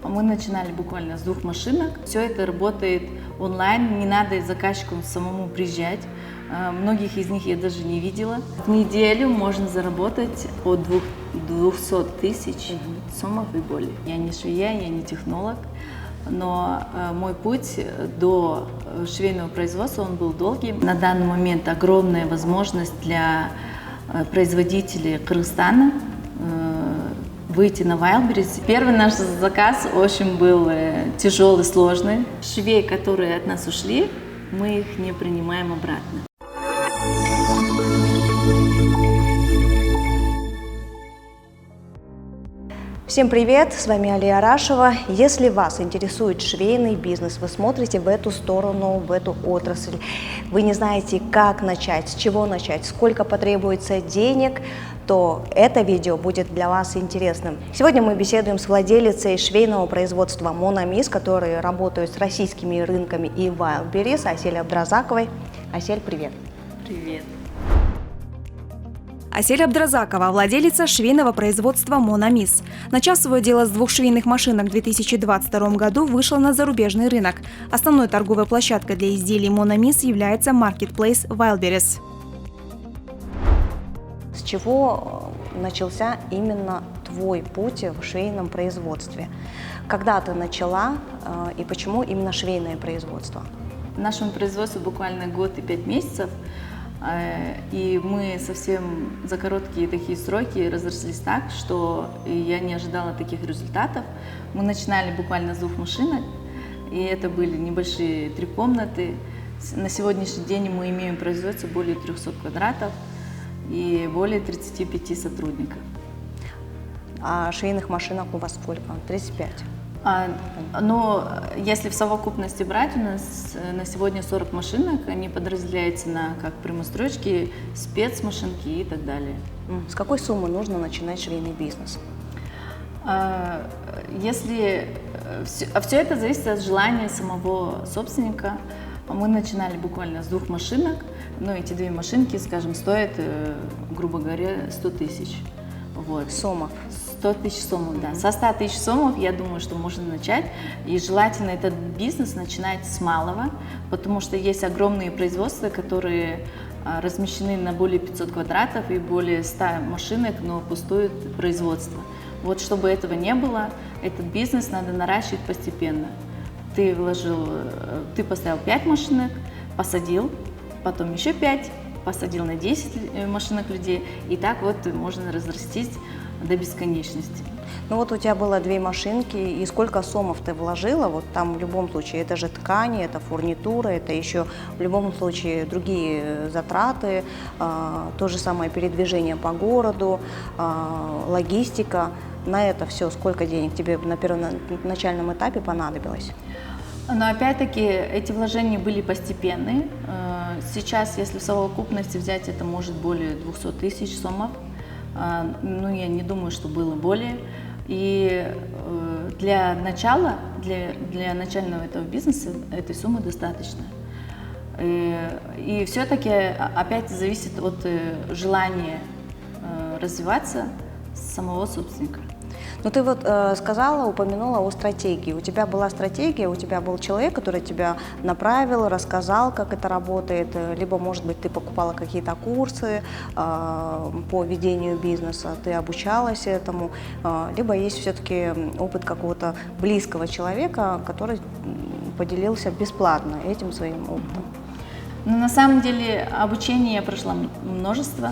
Мы начинали буквально с 2 машинок. Все это работает онлайн, не надо заказчику самому приезжать. Многих из них я даже не видела. В неделю можно заработать от 200 тысяч сомов и более. Я не швея, я не технолог, но мой путь до швейного производства он был долгий. На данный момент огромная возможность для производителей Кыргызстана выйти на Wildberries. Первый наш заказ очень был тяжелый, сложный. Швей, которые от нас ушли, мы их не принимаем обратно. Всем привет, с вами Алия Арашева. Если вас интересует швейный бизнес, вы смотрите в эту сторону, в эту отрасль, вы не знаете, как начать, с чего начать, сколько потребуется денег, то это видео будет для вас интересным. Сегодня мы беседуем с владелицей швейного производства Монамис, которые работают с российскими рынками и Wildberries, Асель Абдразаковой. Асель, привет. Привет. Асель Абдразакова, владелица швейного производства Монамис. Начав свое дело с 2 швейных машинок в 2022 году, вышла на зарубежный рынок. Основной торговой площадкой для изделий Монамис является Marketplace Wildberries. С чего начался именно твой путь в швейном производстве? Когда ты начала и почему именно швейное производство? Нашему производству буквально год и 5 месяцев. И мы совсем за короткие такие сроки разрослись так, что я не ожидала таких результатов. Мы начинали буквально с 2 машинок, и это были небольшие 3 комнаты. На сегодняшний день мы имеем производство более 300 квадратов и более 35 сотрудников. А швейных машинок у вас сколько? 35? Но если в совокупности брать, у нас на сегодня 40 машинок, они подразделяются на как прямострочки, спецмашинки и так далее. С какой суммы нужно начинать швейный бизнес? Все это зависит от желания самого собственника. Мы начинали буквально с 2 машинок, но эти 2 машинки, скажем, стоят, грубо говоря, 100 тысяч. Вот. Сомов? 100 тысяч сомов, да. Со 100 тысяч сомов, я думаю, что можно начать. И желательно этот бизнес начинать с малого, потому что есть огромные производства, которые размещены на более 500 квадратов и более 100 машинок, но пустует производство. Вот чтобы этого не было, этот бизнес надо наращивать постепенно. Ты поставил 5 машинок, посадил, потом еще 5, посадил на 10 машинок людей, и так вот можно разрастись до бесконечности. Ну вот у тебя было 2 машинки, и сколько сомов ты вложила? Вот там в любом случае это же ткани, это фурнитура, это еще в любом случае другие затраты, то же самое передвижение по городу, логистика. На это все сколько денег тебе на первоначальном этапе понадобилось? Но опять-таки эти вложения были постепенные. Сейчас, если в совокупности взять, это может более 200 тысяч сомов. Ну, я не думаю, что было более. И для начала, для начального этого бизнеса этой суммы достаточно. И все-таки опять зависит от желания развиваться самого собственника. Ну ты вот упомянула о стратегии. У тебя была стратегия, у тебя был человек, который тебя направил, рассказал, как это работает, либо, может быть, ты покупала какие-то курсы по ведению бизнеса, ты обучалась этому, либо есть все-таки опыт какого-то близкого человека, который поделился бесплатно этим своим опытом. Но на самом деле обучение я прошла множество.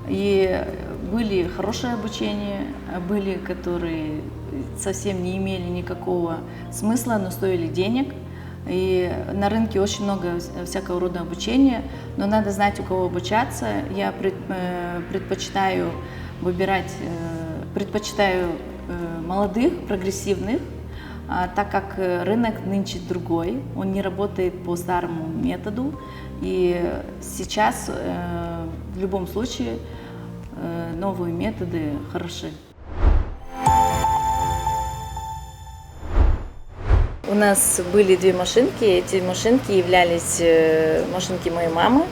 И были хорошие обучения, были, которые совсем не имели никакого смысла, но стоили денег. И на рынке очень много всякого рода обучения, но надо знать, у кого обучаться. Я предпочитаю молодых, прогрессивных, так как рынок нынче другой, он не работает по старому методу. И сейчас в любом случае новые методы хороши. У нас были 2 машинки. Эти машинки являлись машинки моей мамы,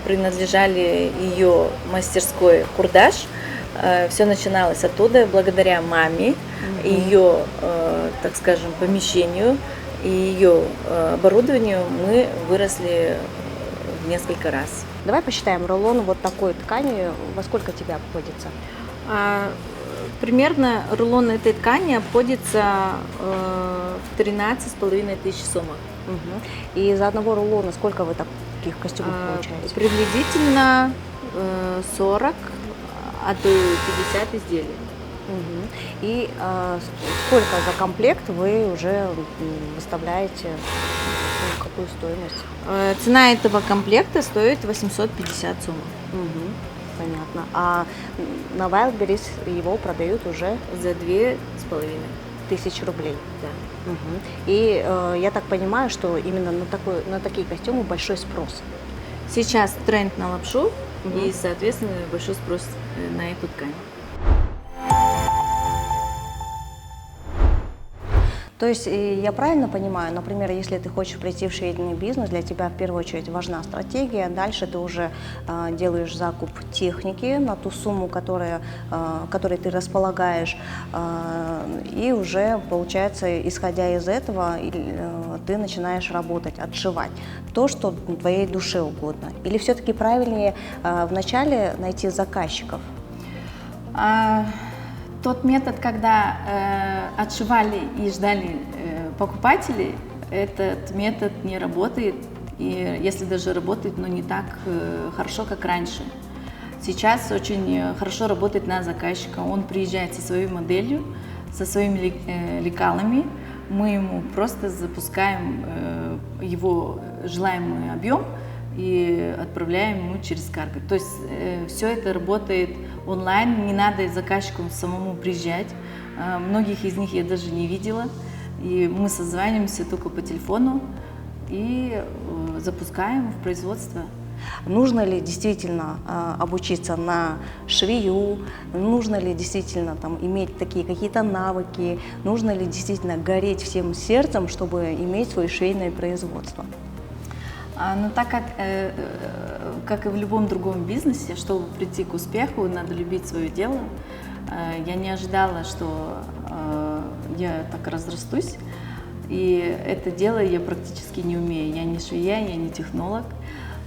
принадлежали ее мастерской Курдаш. Все начиналось оттуда, благодаря маме. Ее так скажем, помещению и ее оборудованию мы выросли в несколько раз. Давай посчитаем, рулон вот такой ткани во сколько тебе обходится? Примерно рулон этой ткани обходится в 13,5 тысяч сомов. Угу. И за одного рулона сколько вы таких костюмов получаете? Приблизительно 40, а то и 50 изделий. Угу. И сколько за комплект вы уже выставляете, какую стоимость? Цена этого комплекта стоит 850 сомов. Угу. Понятно. А на Wildberries его продают уже За 2,5 тысячи рублей. Да. Угу. И я так понимаю, что именно на такие костюмы большой спрос. Сейчас тренд на лапшу, Мгм. и, соответственно, большой спрос на эту ткань. То есть я правильно понимаю, например, если ты хочешь прийти в швейный бизнес, для тебя в первую очередь важна стратегия, дальше ты уже делаешь закуп техники на ту сумму, которой ты располагаешь, и уже, получается, исходя из этого, ты начинаешь работать, отшивать то, что твоей душе угодно. Или все-таки правильнее вначале найти заказчиков? Тот метод, когда отшивали и ждали покупателей, этот метод не работает, и если даже работает, но не так хорошо, как раньше. Сейчас очень хорошо работает на заказчика. Он приезжает со своей моделью, со своими лекалами, мы ему просто запускаем его желаемый объем и отправляем ему через карго. То есть все это работает онлайн, не надо заказчику самому приезжать. Многих из них я даже не видела. И мы созваниваемся только по телефону и запускаем в производство. Нужно ли действительно обучиться на швею, нужно ли действительно там, иметь такие какие-то навыки, нужно ли действительно гореть всем сердцем, чтобы иметь свое швейное производство? Ну, так как и в любом другом бизнесе, чтобы прийти к успеху, надо любить свое дело. Я не ожидала, что я так разрастусь, и это дело я практически не умею. Я не швея, я не технолог,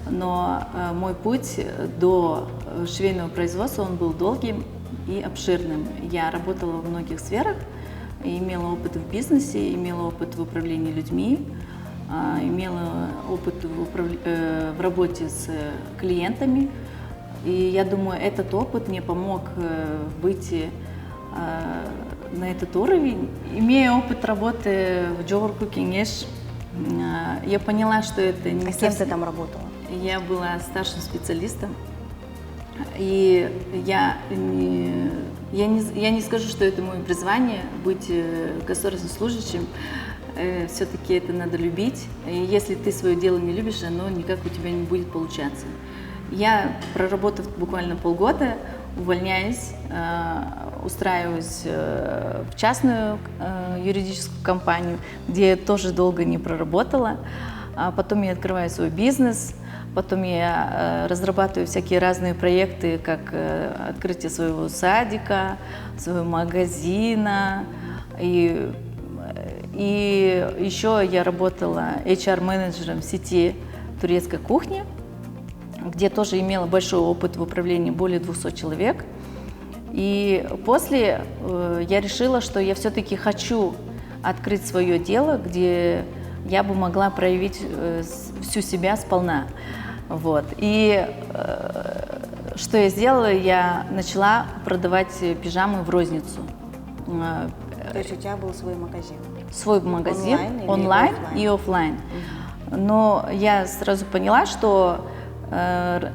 но мой путь до швейного производства, он был долгим и обширным. Я работала в многих сферах, имела опыт в бизнесе, имела опыт в управлении людьми, имела опыт в работе с клиентами, и я думаю, этот опыт мне помог выйти на этот уровень. Имея опыт работы в Джовар Кукингеш, я поняла, что это не совсем... Кем ты там работала? Я была старшим специалистом, и я не скажу, что это мое призвание быть государственным служащим. Все-таки это надо любить. И если ты свое дело не любишь, оно никак у тебя не будет получаться. Я, проработав буквально полгода, увольняюсь, устраиваюсь в частную юридическую компанию, где я тоже долго не проработала. Потом я открываю свой бизнес, потом я разрабатываю всякие разные проекты, как открытие своего садика, своего магазина. И еще я работала HR-менеджером в сети турецкой кухни, где тоже имела большой опыт в управлении более 200 человек. И после я решила, что я все-таки хочу открыть свое дело, где я бы могла проявить всю себя сполна. Вот. И что я сделала? Я начала продавать пижамы в розницу. То есть у тебя был свой магазин? Свой магазин, онлайн и офлайн. Но я сразу поняла, что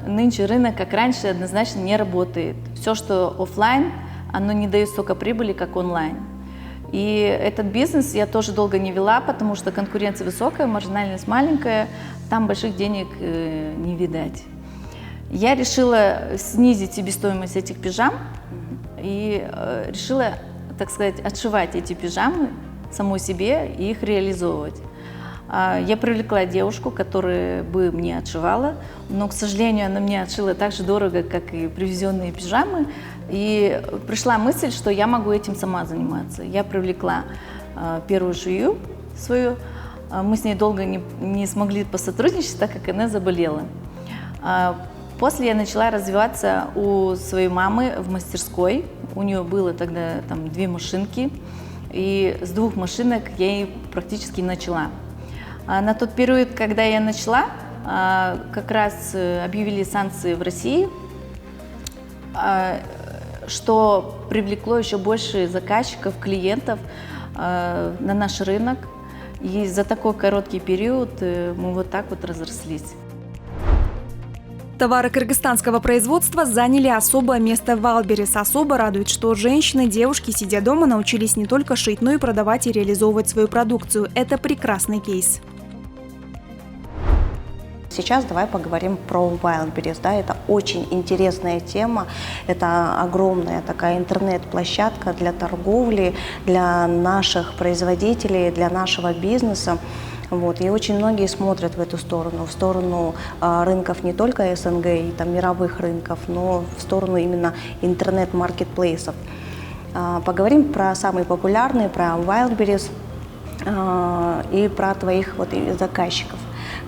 нынче рынок, как раньше, однозначно не работает. Все, что офлайн, оно не дает столько прибыли, как онлайн. И этот бизнес я тоже долго не вела, потому что конкуренция высокая, маржинальность маленькая, там больших денег не видать. Я решила снизить себестоимость этих пижам и решила, так сказать, отшивать эти пижамы самой себе и их реализовывать. Я привлекла девушку, которая бы мне отшивала, но, к сожалению, она мне отшила так же дорого, как и привезенные пижамы. И пришла мысль, что я могу этим сама заниматься. Я привлекла первую швею свою. Мы с ней долго не смогли посотрудничать, так как она заболела. После я начала развиваться у своей мамы в мастерской. У нее было тогда там 2 машинки, и с 2 машинок я ей практически начала. На тот период, когда я начала, как раз объявили санкции в России, что привлекло еще больше заказчиков, клиентов на наш рынок. И за такой короткий период мы вот так вот разрослись. Товары кыргызстанского производства заняли особое место в Wildberries. Особо радует, что женщины, девушки, сидя дома, научились не только шить, но и продавать и реализовывать свою продукцию. Это прекрасный кейс. Сейчас давай поговорим про Wildberries. Да, это очень интересная тема. Это огромная такая интернет-площадка для торговли, для наших производителей, для нашего бизнеса. Вот. И очень многие смотрят в сторону рынков не только СНГ и там, мировых рынков, но в сторону именно интернет-маркетплейсов. Поговорим про самые популярные, про Wildberries и про твоих вот заказчиков.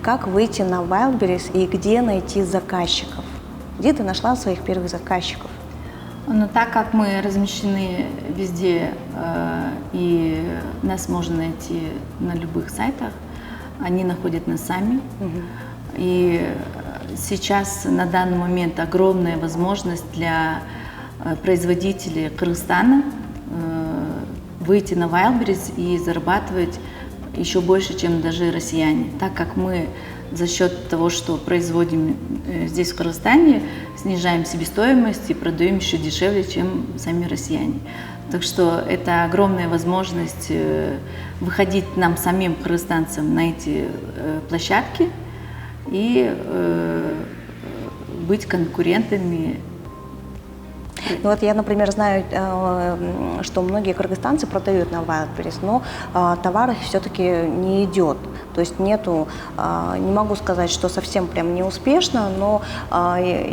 Как выйти на Wildberries и где найти заказчиков? Где ты нашла своих первых заказчиков? Но так как мы размещены везде и нас можно найти на любых сайтах, они находят нас сами. И сейчас на данный момент огромная возможность для производителей Кыргызстана выйти на Wildberries и зарабатывать еще больше, чем даже россияне, так как мы за счет того, что производим здесь в Кыргызстане, снижаем себестоимость и продаем еще дешевле, чем сами россияне. Так что это огромная возможность выходить нам самим, кыргызстанцам, на эти площадки и быть конкурентами. Ну, вот я, например, знаю, что многие кыргызстанцы продают на Wildberries, но товар все-таки не идет. То есть нету, не могу сказать, что совсем прям не успешно, но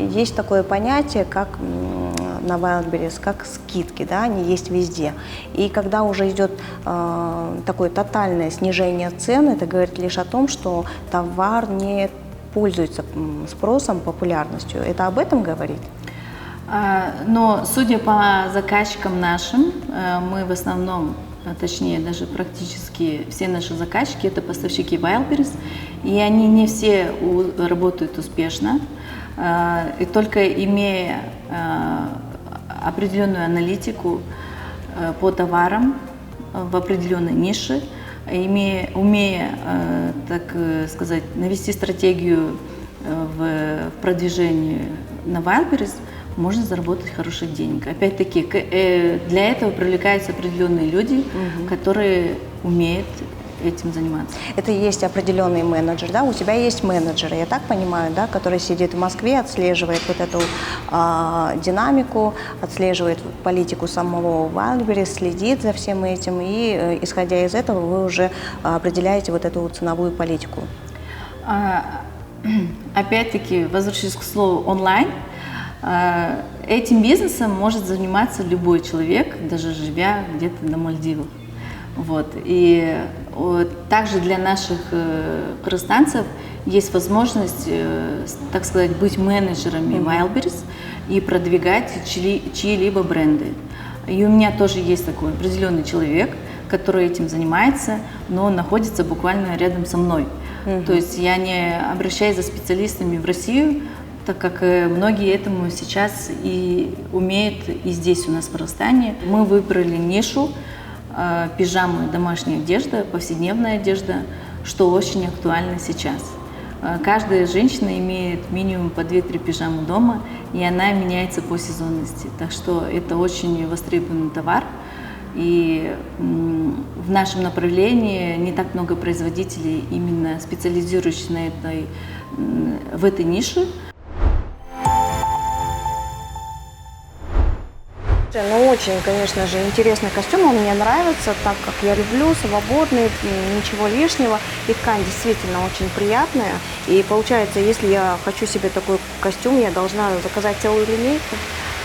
есть такое понятие, как на Wildberries, как скидки, да, они есть везде. И когда уже идет такое тотальное снижение цен, это говорит лишь о том, что товар не пользуется спросом, популярностью. Это об этом говорит? Но судя по заказчикам нашим, мы в основном, точнее даже практически все наши заказчики это поставщики Wildberries, и они не все работают успешно, и только имея определенную аналитику по товарам в определенной нише, умея, так сказать, навести стратегию в продвижении на Wildberries, можно заработать хороших денег. Опять-таки, для этого привлекаются определенные люди, которые умеют этим заниматься. Это и есть определенный менеджер, да? У тебя есть менеджер, я так понимаю, да, который сидит в Москве, отслеживает вот эту динамику, отслеживает политику самого Wildberries, следит за всем этим, и исходя из этого вы уже определяете вот эту ценовую политику. Опять-таки, возвращаясь к слову онлайн, этим бизнесом может заниматься любой человек, даже живя где-то на Мальдивах. Вот. И также для наших кыргызстанцев есть возможность, так сказать, быть менеджерами Wildberries и продвигать чьи-либо бренды. И у меня тоже есть такой определенный человек, который этим занимается, но он находится буквально рядом со мной. То есть я не обращаюсь за специалистами в Россию, так как многие этому сейчас и умеют и здесь у нас в Кыргызстане. Мы выбрали нишу пижамы, домашняя одежда, повседневная одежда, что очень актуально сейчас. Каждая женщина имеет минимум по 2-3 пижамы дома, и она меняется по сезонности. Так что это очень востребованный товар. И в нашем направлении не так много производителей, именно специализирующихся в этой нише. Ну, очень, конечно же, интересный костюм, он мне нравится, так как я люблю, свободный, ничего лишнего. И ткань действительно очень приятная. И получается, если я хочу себе такой костюм, я должна заказать целую линейку.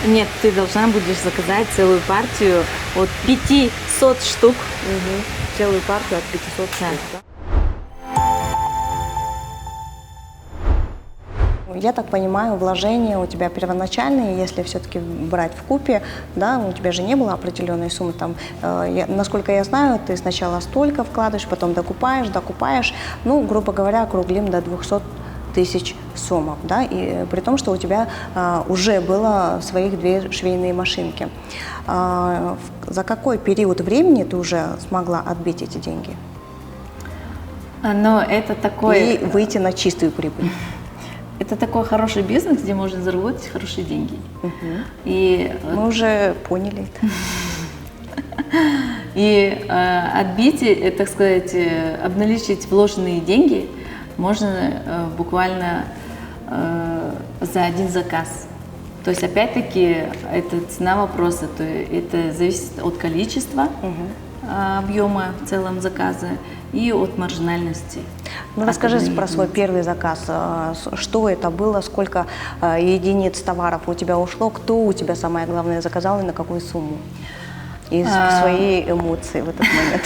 Нет, ты должна будешь заказать целую партию от 500 штук. Целую партию от 500 штук, да? Я так понимаю, вложения у тебя первоначальные, если все-таки брать в купе, да, у тебя же не было определенной суммы, там, насколько я знаю, ты сначала столько вкладываешь, потом докупаешь, ну, грубо говоря, округлим до 200 тысяч сомов, да, и при том, что у тебя уже было своих 2 швейные машинки. За какой период времени ты уже смогла отбить эти деньги Но это такой... и выйти на чистую прибыль? Это такой хороший бизнес, где можно заработать хорошие деньги. И, Мы уже поняли это. и отбить, так сказать, обналичить вложенные деньги можно буквально за один заказ. То есть, опять-таки, это цена вопроса, то это зависит от количества объема в целом заказа и от маржинальности. Ну, расскажи про свой первый заказ. Что это было, сколько единиц товаров у тебя ушло, кто у тебя, самое главное, заказал и на какую сумму? И свои эмоции в этот момент.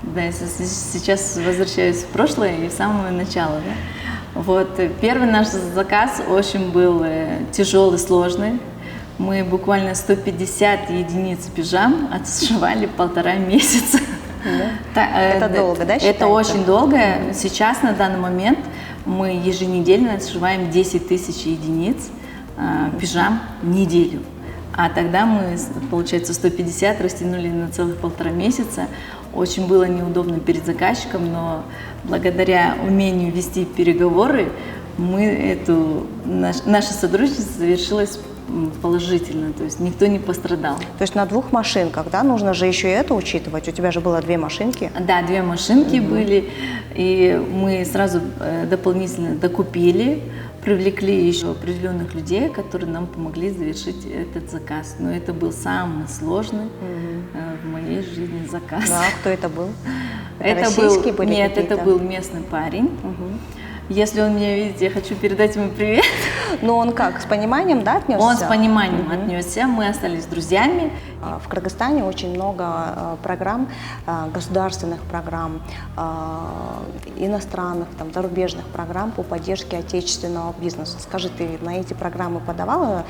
Да, я сейчас возвращаюсь в прошлое и в самое начало. Да? Вот, первый наш заказ очень был тяжелый, сложный. Мы буквально 150 единиц пижам отшивали 1,5 месяца. Это долго, да, считается? Это очень долго. Сейчас, на данный момент, мы еженедельно отшиваем 10 тысяч единиц пижам в неделю. А тогда мы, получается, 150 растянули на целых 1,5 месяца. Очень было неудобно перед заказчиком, но благодаря умению вести переговоры, наше сотрудничество завершилось положительно, то есть никто не пострадал. То есть на 2 машинках, да, нужно же еще и это учитывать. У тебя же было 2 машинки. Да, 2 машинки были, и мы сразу дополнительно докупили, привлекли еще определенных людей, которые нам помогли завершить этот заказ. Но это был самый сложный в моей жизни заказ. Да, кто это был? Это российские был, были нет, какие-то? это был местный парень. Если он меня видит, я хочу передать ему привет. Но он как, с пониманием, да, отнесся? Он с пониманием отнесся, мы остались друзьями. В Кыргызстане очень много программ, государственных программ, иностранных, там, зарубежных программ по поддержке отечественного бизнеса. Скажи, ты на эти программы подавала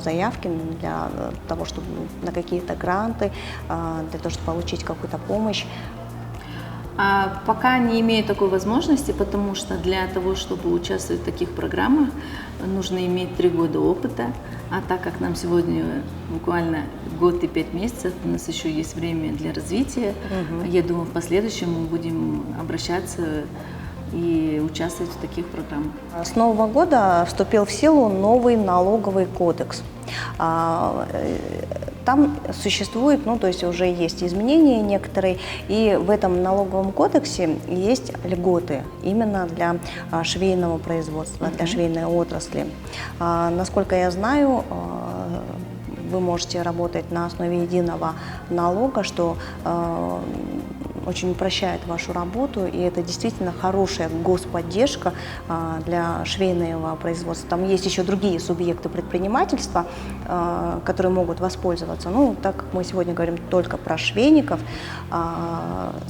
заявки для того, чтобы на какие-то гранты, для того, чтобы получить какую-то помощь? Пока не имею такой возможности, потому что для того, чтобы участвовать в таких программах, нужно иметь 3 года опыта. А так как нам сегодня буквально год и 5 месяцев, у нас еще есть время для развития, я думаю, в последующем мы будем обращаться и участвовать в таких программах. С Нового года вступил в силу новый налоговый кодекс. Там существует, ну, то есть уже есть изменения некоторые, и в этом налоговом кодексе есть льготы именно для швейного производства, для швейной отрасли. Насколько я знаю, вы можете работать на основе единого налога, что очень упрощает вашу работу, и это действительно хорошая господдержка для швейного производства. Там есть еще другие субъекты предпринимательства, которые могут воспользоваться. Ну, так как мы сегодня говорим только про швейников,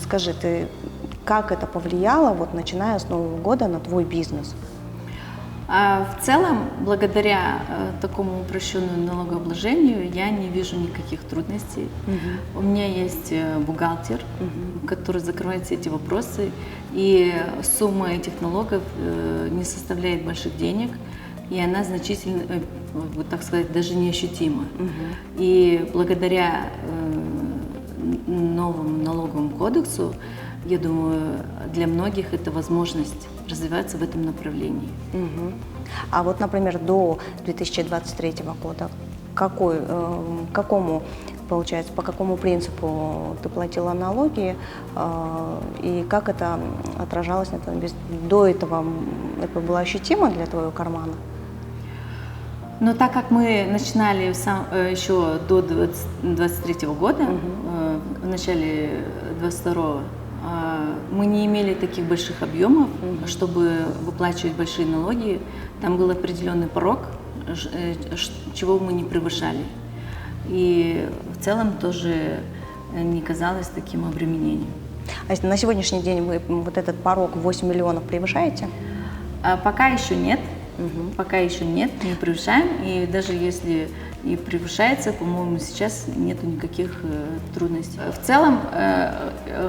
скажи, ты, как это повлияло, вот, начиная с Нового года, на твой бизнес? В целом, благодаря такому упрощенному налогообложению, я не вижу никаких трудностей. У меня есть бухгалтер, который закрывает все эти вопросы, и сумма этих налогов не составляет больших денег, и она значительно, так сказать, даже неощутима. И благодаря новому налоговому кодексу, я думаю, для многих это возможность развиваться в этом направлении. А вот, например, до 2023 года получается, по какому принципу ты платила налоги и как это отражалось на твоем бизнесе? До этого это было ощутимо для твоего кармана? Но так как мы начинали еще до 2023 года, в начале 2022, мы не имели таких больших объемов, чтобы выплачивать большие налоги. Там был определенный порог, чего мы не превышали. И в целом тоже не казалось таким обременением. А на сегодняшний день вы вот этот порог 8 миллионов превышаете? Пока еще нет. Пока еще нет, не превышаем. И даже если и превышается, по-моему, сейчас нету никаких трудностей. В целом,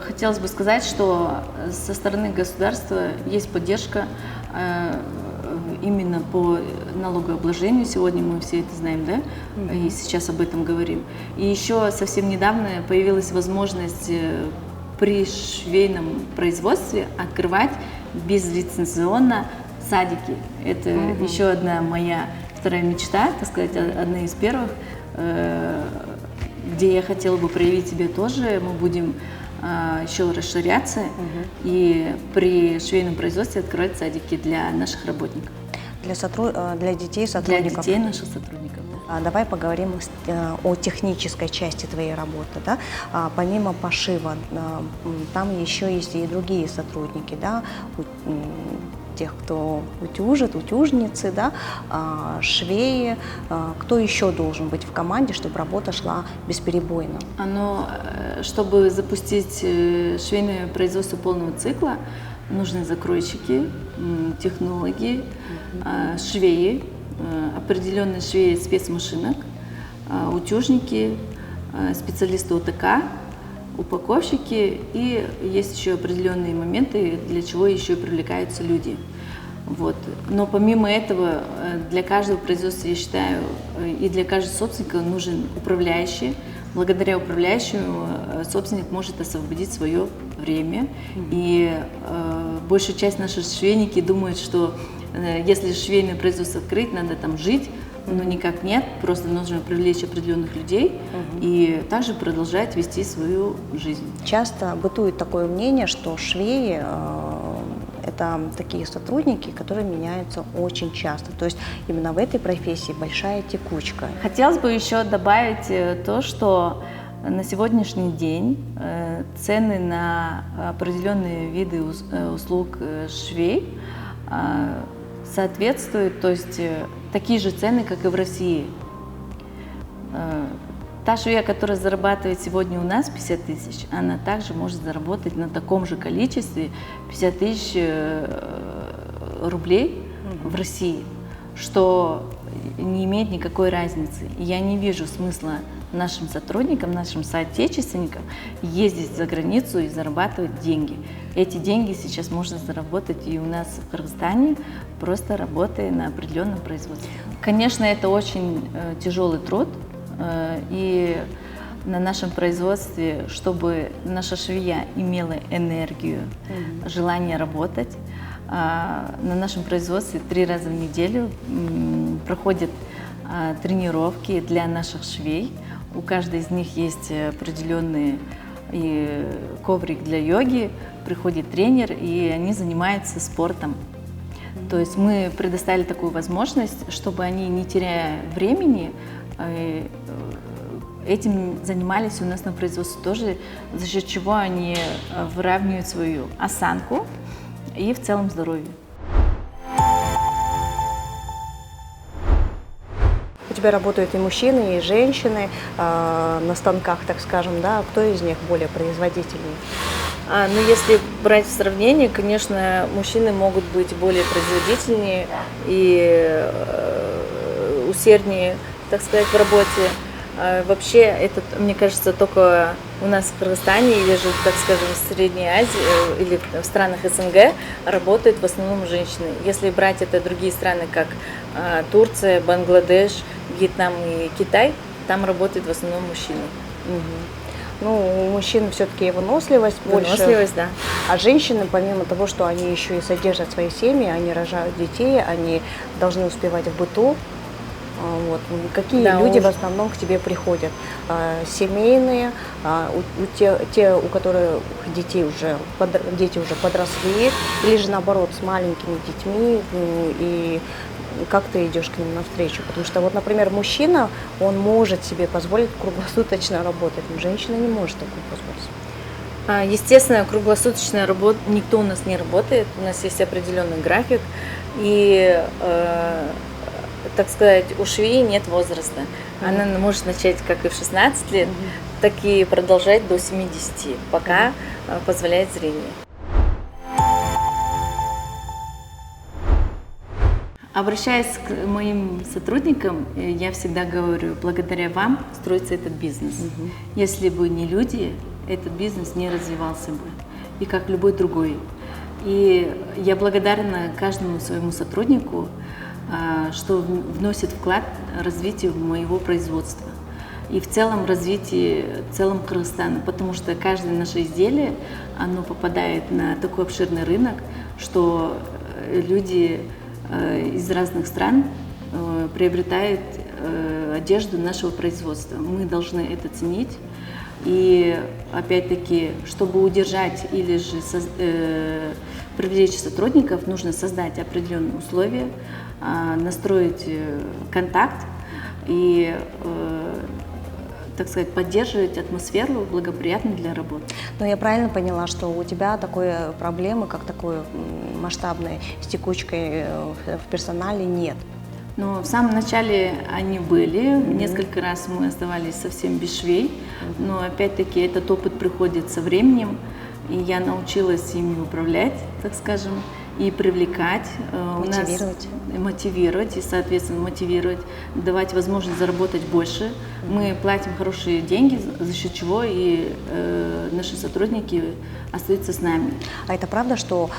хотелось бы сказать, что со стороны государства есть поддержка именно по налогообложению. Сегодня мы все это знаем, да? И сейчас об этом говорим. И еще совсем недавно появилась возможность при швейном производстве открывать безлицензионно садики. Это еще одна моя вторая мечта, так сказать, одна из первых, где я хотела бы проявить себя тоже. Мы будем еще расширяться и при швейном производстве открывать садики для наших работников. Для детей сотрудников. Для детей наших сотрудников. Давай поговорим о технической части твоей работы. Да? Помимо пошива, там еще есть и другие сотрудники, да? Тех, кто утюжит, утюжницы, да? Швеи. Кто еще должен быть в команде, чтобы работа шла бесперебойно? Чтобы запустить швейное производство полного цикла, нужны закройщики, технологи, швеи, определенные швеи спецмашинок, утюжники, специалисты ОТК, упаковщики, и есть еще определенные моменты, для чего еще привлекаются люди. Вот. Но помимо этого, для каждого производства, я считаю, и для каждого собственника нужен управляющий. Благодаря управляющему собственник может освободить свое время. И большая часть наших швейники думают, что если швейное производство открыть, надо там жить, но никак нет, просто нужно привлечь определенных людей и также продолжать вести свою жизнь. Часто бытует такое мнение, что швеи это такие сотрудники, которые меняются очень часто. То есть именно в этой профессии большая текучка. Хотелось бы еще добавить то, что на сегодняшний день цены на определенные виды услуг швей соответствуют, то есть такие же цены, как и в России. Та швея, которая зарабатывает сегодня у нас 50 тысяч, она также может заработать на таком же количестве 50 тысяч рублей в России, что не имеет никакой разницы. И я не вижу смысла нашим сотрудникам, нашим соотечественникам ездить за границу и зарабатывать деньги. Эти деньги сейчас можно заработать и у нас в Кыргызстане, просто работая на определенном производстве. Конечно, это очень тяжелый труд, и на нашем производстве, чтобы наша швея имела энергию, желание работать, на нашем производстве 3 раза в неделю проходят тренировки для наших швей. У каждой из них есть определенный коврик для йоги, приходит тренер, и они занимаются спортом. То есть мы предоставили такую возможность, чтобы они, не теряя времени, этим занимались у нас на производстве тоже, за счет чего они выравнивают свою осанку и в целом здоровье. У тебя работают и мужчины, и женщины на станках, так скажем, да? Кто из них более производительный? Если брать в сравнение, конечно, мужчины могут быть более производительнее и усерднее, так сказать, в работе. Вообще, это, мне кажется, только у нас в Кыргызстане или же, так скажем, в Средней Азии или в странах СНГ работают в основном женщины. Если брать это другие страны, как Турция, Бангладеш, Вьетнам и Китай, там работают в основном мужчины. У мужчин все-таки выносливость больше. Выносливость, да. А женщины, помимо того, что они еще и содержат свои семьи, они рожают детей, они должны успевать в быту. Вот. Какие люди в основном к тебе приходят? Семейные, те, у которых дети уже подросли, или же наоборот с маленькими детьми, и как ты идешь к ним навстречу? Потому что, вот, например, мужчина, он может себе позволить круглосуточно работать, но женщина не может такое позволить. Естественно, круглосуточная работа, никто у нас не работает, у нас есть определенный график, и так сказать, у швеи нет возраста. Она может начать как и в 16 лет, так и продолжать до 70, пока позволяет зрение. Обращаясь к моим сотрудникам, я всегда говорю, благодаря вам строится этот бизнес. Если бы не люди, этот бизнес не развивался бы, и как любой другой. И я благодарна каждому своему сотруднику, что вносит вклад в развитие моего производства и в целом развитии Кыргызстана, потому что каждое наше изделие, оно попадает на такой обширный рынок, что люди из разных стран приобретают одежду нашего производства. Мы должны это ценить. И опять-таки, чтобы удержать или же привлечь сотрудников, нужно создать определенные условия, настроить контакт и, так сказать, поддерживать атмосферу благоприятную для работы. Но я правильно поняла, что у тебя такой проблемы, как такой масштабной с текучкой в персонале нет? Но в самом начале они были, несколько раз мы оставались совсем без швей, но опять-таки этот опыт приходит со временем, и я научилась ими управлять, так скажем, и привлекать, мотивировать и, соответственно, мотивировать, давать возможность заработать больше. Мы платим хорошие деньги, за счет чего и наши сотрудники остаются с нами. А это правда, что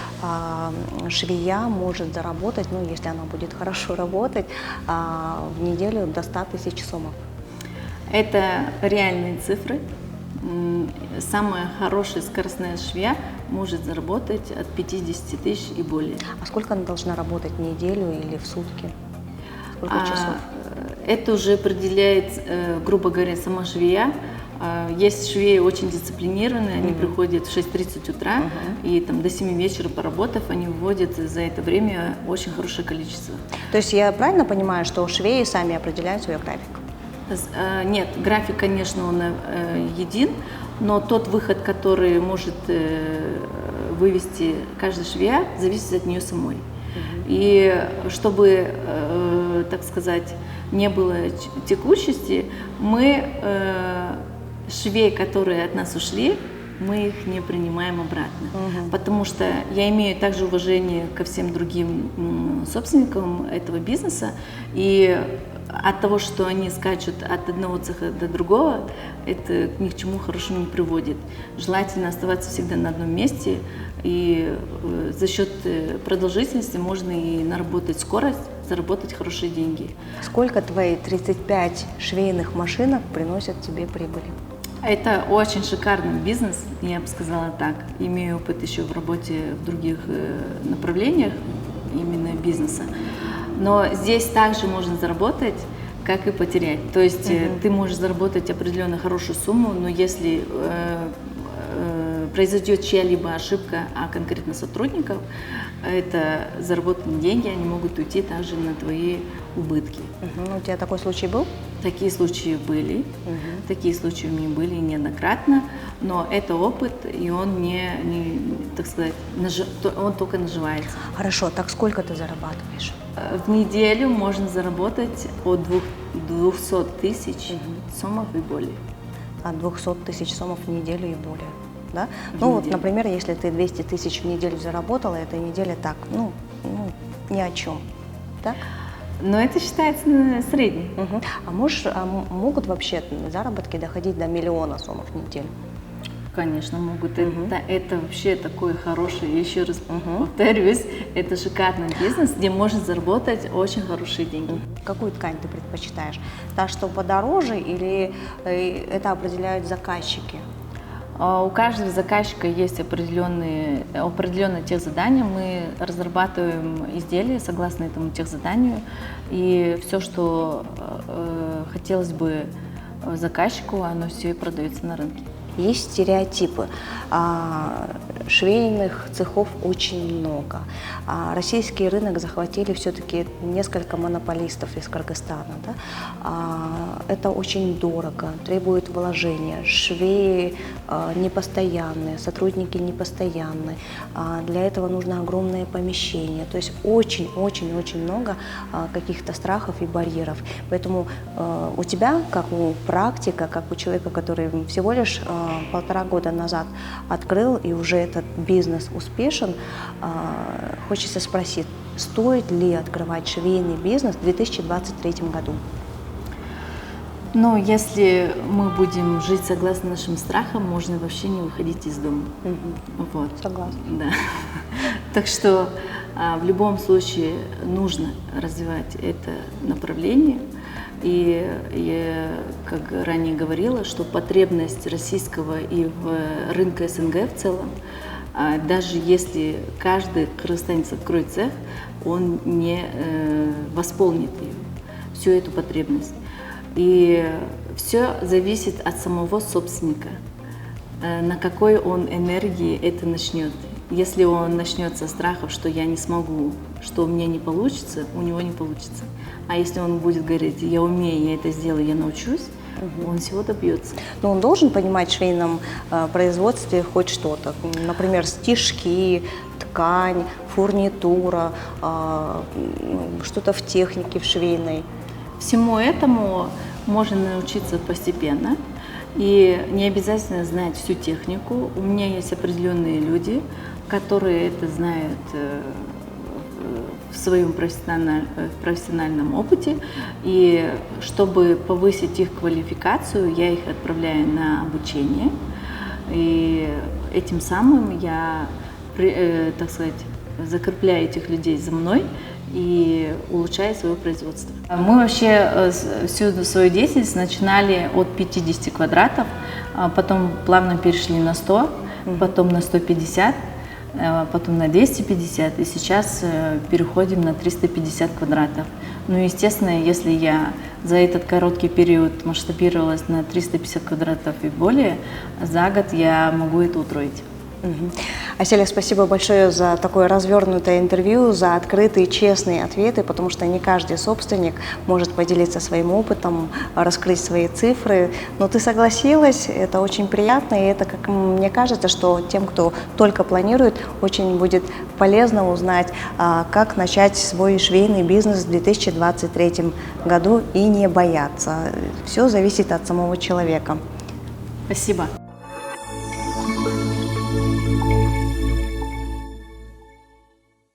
швея может заработать, ну, если она будет хорошо работать, в неделю до 100 тысяч сомов? Это реальные цифры. Самая хорошая скоростная швея может заработать от 50 тысяч и более. А сколько она должна работать в неделю или в сутки? Сколько часов? Это уже определяет, грубо говоря, сама швея. Есть швеи очень дисциплинированные, они приходят в 6:30 утра и там, до 7 вечера поработав, они выводят за это время очень хорошее количество. То есть я правильно понимаю, что швеи сами определяют свой график? Нет, график, конечно, он един, но тот выход, который может вывести каждая швея, зависит от нее самой. И чтобы, так сказать, не было текучести, мы швей, которые от нас ушли, мы их не принимаем обратно. Потому что я имею также уважение ко всем другим собственникам этого бизнеса, и от того, что они скачут от одного цеха до другого, это ни к чему хорошему не приводит. Желательно оставаться всегда на одном месте, и за счет продолжительности можно и наработать скорость, заработать хорошие деньги. Сколько твои 35 швейных машинок приносят тебе прибыли? Это очень шикарный бизнес, я бы сказала так. Имею опыт еще в работе в других направлениях именно бизнеса. Но здесь также можно заработать, как и потерять. То есть ты можешь заработать определенно хорошую сумму, но если произойдет чья-либо ошибка, а конкретно сотрудников, это заработанные деньги, они могут уйти также на твои убытки. У тебя такой случай был? Такие случаи были, такие случаи у меня были неоднократно, но это опыт, и он так сказать, он только наживается. Хорошо, так сколько ты зарабатываешь? В неделю можно заработать от 200 тысяч сомов и более. От 200 тысяч сомов в неделю и более, да? Ну вот, например, если ты 200 тысяч в неделю заработала, эта неделя так, ни о чем, так? Но это считается средним. А могут вообще заработки доходить до 1 миллиона сомов в неделю? Конечно, могут. Это вообще такой хороший, еще раз повторюсь, это шикарный бизнес, где можно заработать очень хорошие деньги. Какую ткань ты предпочитаешь? Та, что подороже, или это определяют заказчики? У каждого заказчика есть определенные техзадания. Мы разрабатываем изделия согласно этому техзаданию. И все, что хотелось бы заказчику, оно все и продается на рынке. есть стереотипы. Швейных цехов очень много. Российский рынок захватили все-таки несколько монополистов из Кыргызстана. Да? Это очень дорого, требует вложения. Швеи непостоянные, сотрудники непостоянные. Для этого нужно огромное помещение. То есть очень-очень-очень много каких-то страхов и барьеров. Поэтому у тебя, как у практика, как у человека, который всего лишь 1,5 года назад открыл и уже этот бизнес успешен, хочется спросить, стоит ли открывать швейный бизнес в 2023 году? Но если мы будем жить согласно нашим страхам, можно вообще не выходить из дома. Вот. Согласна. Да. Так что в любом случае нужно развивать это направление. И я, как ранее говорила, что потребность российского и в рынке СНГ в целом, даже если каждый кыргызстанец откроет цех, он не восполнит ее, всю эту потребность. И все зависит от самого собственника, на какой он энергии это начнет. Если он начнет со страхов, что я не смогу, что у меня не получится, у него не получится. А если он будет говорить, я умею, я это сделаю, я научусь, он всего добьется. Но он должен понимать в швейном производстве хоть что-то. Например, стежки, ткань, фурнитура, что-то в технике, в швейной. Всему этому можно научиться постепенно. И не обязательно знать всю технику. У меня есть определенные люди, которые это знают в своем профессиональном опыте. И чтобы повысить их квалификацию, я их отправляю на обучение. И этим самым я, так сказать, закрепляю этих людей за мной и улучшаю свое производство. Мы вообще всю свою деятельность начинали от 50 квадратов, потом плавно перешли на 100, потом на 150, потом на 250, и сейчас переходим на 350 квадратов. Ну, естественно, если я за этот короткий период масштабировалась на 350 квадратов и более, за год я могу это утроить. Аселя, спасибо большое за такое развернутое интервью, за открытые, честные ответы, потому что не каждый собственник может поделиться своим опытом, раскрыть свои цифры. Но ты согласилась, это очень приятно, и это, как мне кажется, что тем, кто только планирует, очень будет полезно узнать, как начать свой швейный бизнес в 2023 году и не бояться. Все зависит от самого человека. Спасибо.